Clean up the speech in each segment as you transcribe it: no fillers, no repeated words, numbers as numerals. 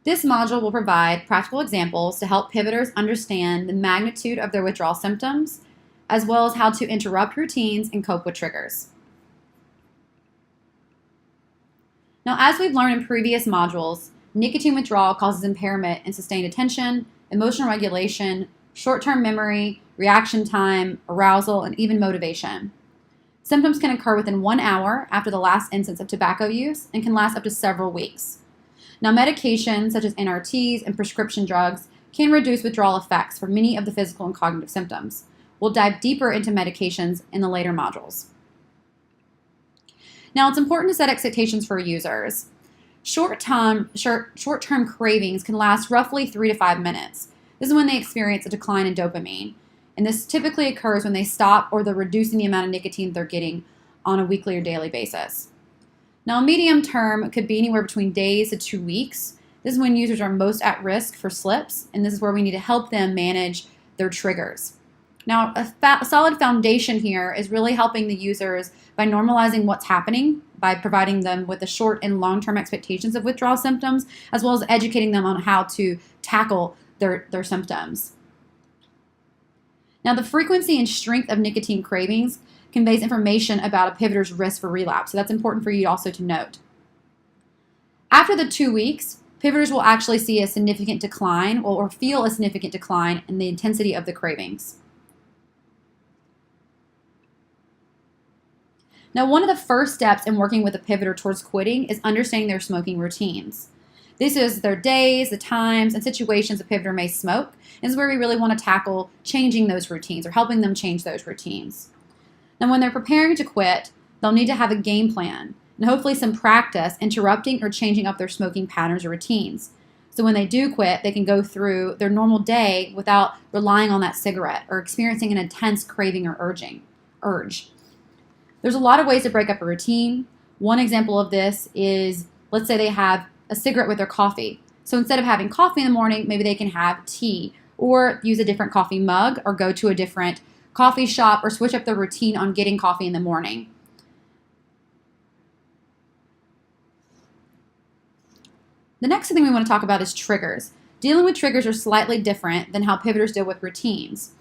This module will provide practical examples to help pivoters understand the magnitude of their withdrawal symptoms, as well as how to interrupt routines and cope with triggers. Now, as we've learned in previous modules, nicotine withdrawal causes impairment in sustained attention, emotional regulation, short-term memory, reaction time, arousal, and even motivation. Symptoms can occur within 1 hour after the last instance of tobacco use and can last up to several weeks. Now, medications such as NRTs and prescription drugs can reduce withdrawal effects for many of the physical and cognitive symptoms. We'll dive deeper into medications in the later modules. Now, it's important to set expectations for users. Short-term cravings can last roughly 3 to 5 minutes. This is when they experience a decline in dopamine. And this typically occurs when they stop or they're reducing the amount of nicotine they're getting on a weekly or daily basis. Now, medium term could be anywhere between days to 2 weeks. This is when users are most at risk for slips, and this is where we need to help them manage their triggers. Now, a solid foundation here is really helping the users by normalizing what's happening, by providing them with the short and long-term expectations of withdrawal symptoms, as well as educating them on how to tackle their symptoms. Now, the frequency and strength of nicotine cravings conveys information about a pivoter's risk for relapse, so that's important for you also to note. After the 2 weeks, pivoters will actually see a significant decline or feel a significant decline in the intensity of the cravings. Now, one of the first steps in working with a pivoter towards quitting is understanding their smoking routines. This is their days, the times, and situations a pivoter may smoke. This is where we really want to tackle changing those routines or helping them change those routines. Now, when they're preparing to quit, they'll need to have a game plan and hopefully some practice interrupting or changing up their smoking patterns or routines. So when they do quit, they can go through their normal day without relying on that cigarette or experiencing an intense craving or urge. There's a lot of ways to break up a routine. One example of this is, let's say they have a cigarette with their coffee. So instead of having coffee in the morning, maybe they can have tea or use a different coffee mug or go to a different coffee shop or switch up their routine on getting coffee in the morning. The next thing we want to talk about is triggers. Dealing with triggers are slightly different than how pivoters deal with routines.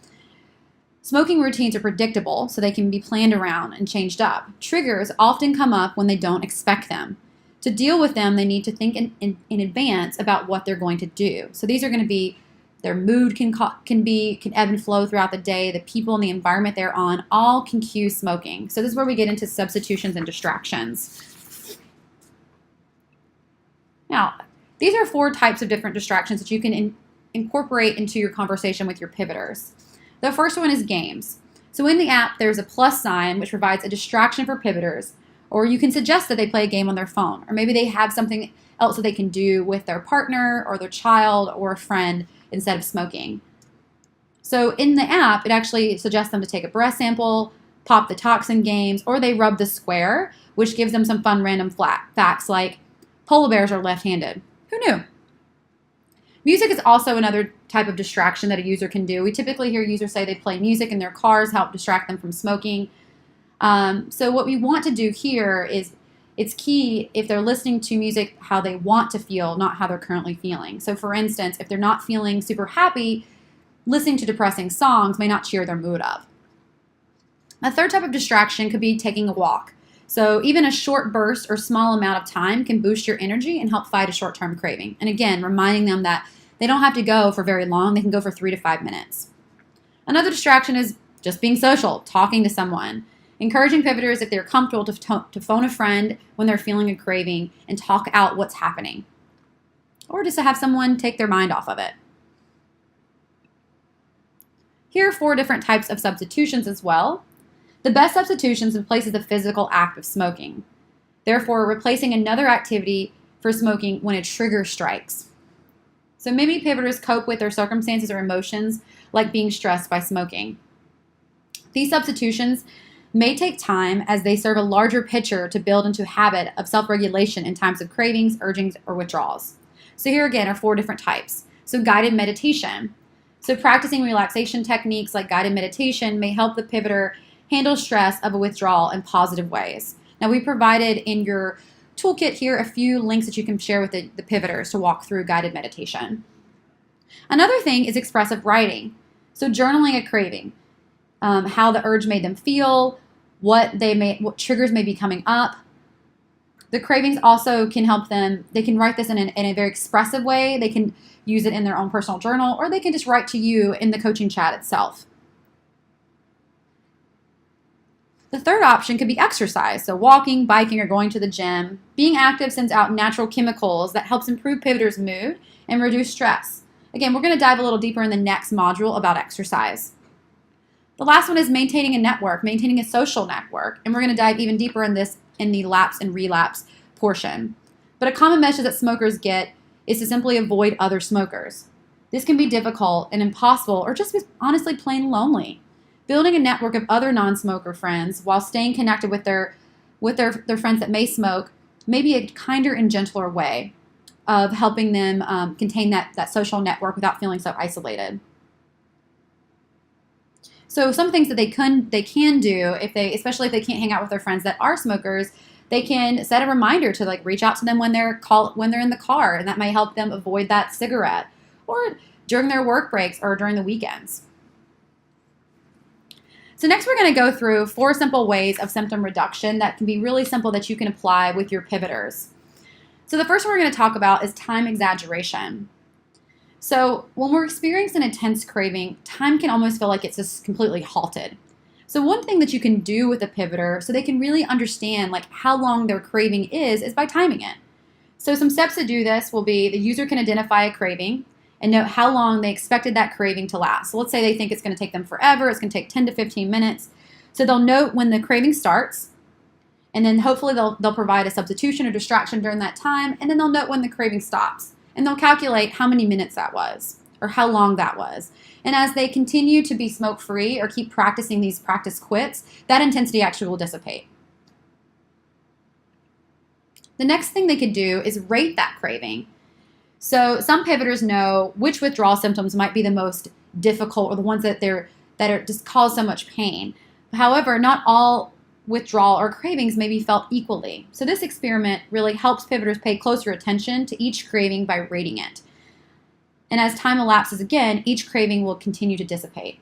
Smoking routines are predictable, so they can be planned around and changed up. Triggers often come up when they don't expect them. To deal with them, they need to think in advance about what they're going to do. So these are going to be their mood can ebb and flow throughout the day. The people and the environment they're on all can cue smoking. So this is where we get into substitutions and distractions. Now, these are 4 types of different distractions that you can incorporate into your conversation with your pivoters. The first one is games. So in the app, there's a plus sign which provides a distraction for pivoters, or you can suggest that they play a game on their phone, or maybe they have something else that they can do with their partner or their child or a friend instead of smoking. So in the app, it actually suggests them to take a breath sample, pop the toxin games, or they rub the square, which gives them some fun random facts like polar bears are left-handed. Who knew? Music is also another type of distraction that a user can do. We typically hear users say they play music in their cars, help distract them from smoking. So what we want to do here is, it's key if they're listening to music how they want to feel, not how they're currently feeling. So for instance, if they're not feeling super happy, listening to depressing songs may not cheer their mood up. A third type of distraction could be taking a walk. So even a short burst or small amount of time can boost your energy and help fight a short-term craving. And again, reminding them that they don't have to go for very long. They can go for 3 to 5 minutes. Another distraction is just being social, talking to someone. Encouraging pivoters, if they're comfortable, to phone a friend when they're feeling a craving and talk out what's happening. Or just to have someone take their mind off of it. Here are 4 different types of substitutions as well. The best substitutions replaces the physical act of smoking. Therefore, replacing another activity for smoking when a trigger strikes. So many pivoters cope with their circumstances or emotions like being stressed by smoking. These substitutions may take time as they serve a larger picture to build into a habit of self-regulation in times of cravings, urgings, or withdrawals. So here again are 4 different types. So guided meditation. So practicing relaxation techniques like guided meditation may help the pivoter handle stress of a withdrawal in positive ways. Now we provided in your toolkit here a few links that you can share with the pivoters to walk through guided meditation. Another thing is expressive writing. So journaling a craving, how the urge made them feel, what triggers may be coming up. The cravings also can help them. They can write this in a very expressive way. They can use it in their own personal journal, or they can just write to you in the coaching chat itself. The third option could be exercise, so walking, biking, or going to the gym. Being active sends out natural chemicals that helps improve pivoters' mood and reduce stress. Again, we're going to dive a little deeper in the next module about exercise. The last one is maintaining a network, maintaining a social network, and we're going to dive even deeper in this in the lapse and relapse portion. But a common message that smokers get is to simply avoid other smokers. This can be difficult and impossible, or just honestly plain lonely. Building a network of other non-smoker friends while staying connected with their friends that may smoke may be a kinder and gentler way of helping them contain that social network without feeling so isolated. So some things that they can do, especially if they can't hang out with their friends that are smokers, they can set a reminder to reach out to them when they're in the car, and that might help them avoid that cigarette, or during their work breaks or during the weekends. So next we're going to go through 4 simple ways of symptom reduction that can be really simple that you can apply with your pivoters. So the first one we're going to talk about is time exaggeration. So when we're experiencing an intense craving, time can almost feel like it's just completely halted. So one thing that you can do with a pivoter so they can really understand how long their craving is by timing it. So some steps to do this will be the user can identify a craving and note how long they expected that craving to last. So let's say they think it's going to take them forever. It's going to take 10 to 15 minutes. So they'll note when the craving starts, and then hopefully they'll provide a substitution or distraction during that time, and then they'll note when the craving stops. And they'll calculate how many minutes that was or how long that was. And as they continue to be smoke-free or keep practicing these practice quits, that intensity actually will dissipate. The next thing they could do is rate that craving. So some pivoters know which withdrawal symptoms might be the most difficult or the ones that are just cause so much pain. However, not all withdrawal or cravings may be felt equally. So this experiment really helps pivoters pay closer attention to each craving by rating it. And as time elapses again, each craving will continue to dissipate.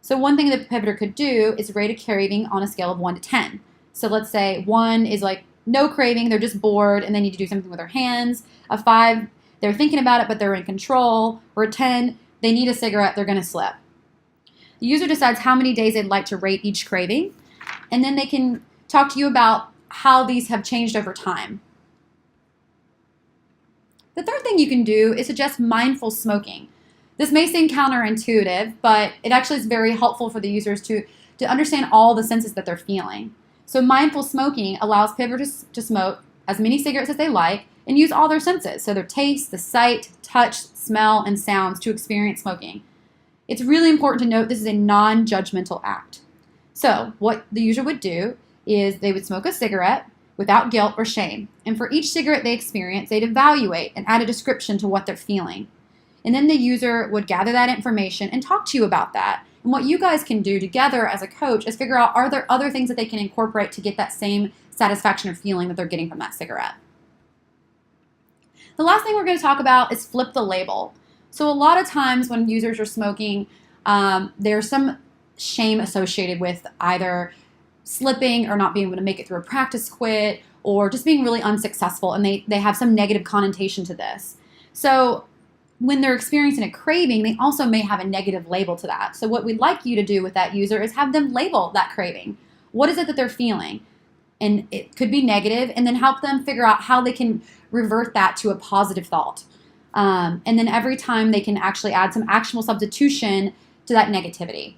So one thing that the pivoter could do is rate a craving on a scale of 1 to 10. So let's say 1 is no craving, they're just bored and they need to do something with their hands. A 5, they're thinking about it but they're in control. Or a 10, they need a cigarette, they're going to slip. The user decides how many days they'd like to rate each craving, and then they can talk to you about how these have changed over time. The third thing you can do is suggest mindful smoking. This may seem counterintuitive, but it actually is very helpful for the users to understand all the senses that they're feeling. So mindful smoking allows pivoters to smoke as many cigarettes as they like and use all their senses, so their taste, the sight, touch, smell, and sounds to experience smoking. It's really important to note this is a non-judgmental act. So what the user would do is they would smoke a cigarette without guilt or shame. And for each cigarette they experience, they'd evaluate and add a description to what they're feeling. And then the user would gather that information and talk to you about that. And what you guys can do together as a coach is figure out, are there other things that they can incorporate to get that same satisfaction or feeling that they're getting from that cigarette? The last thing we're going to talk about is flip the label. So a lot of times when users are smoking, there's some shame associated with either slipping or not being able to make it through a practice quit or just being really unsuccessful, and they have some negative connotation to this. So when they're experiencing a craving, they also may have a negative label to that. So what we'd like you to do with that user is have them label that craving. What is it that they're feeling? And it could be negative, and then help them figure out how they can revert that to a positive thought. And then every time they can actually add some actionable substitution to that negativity.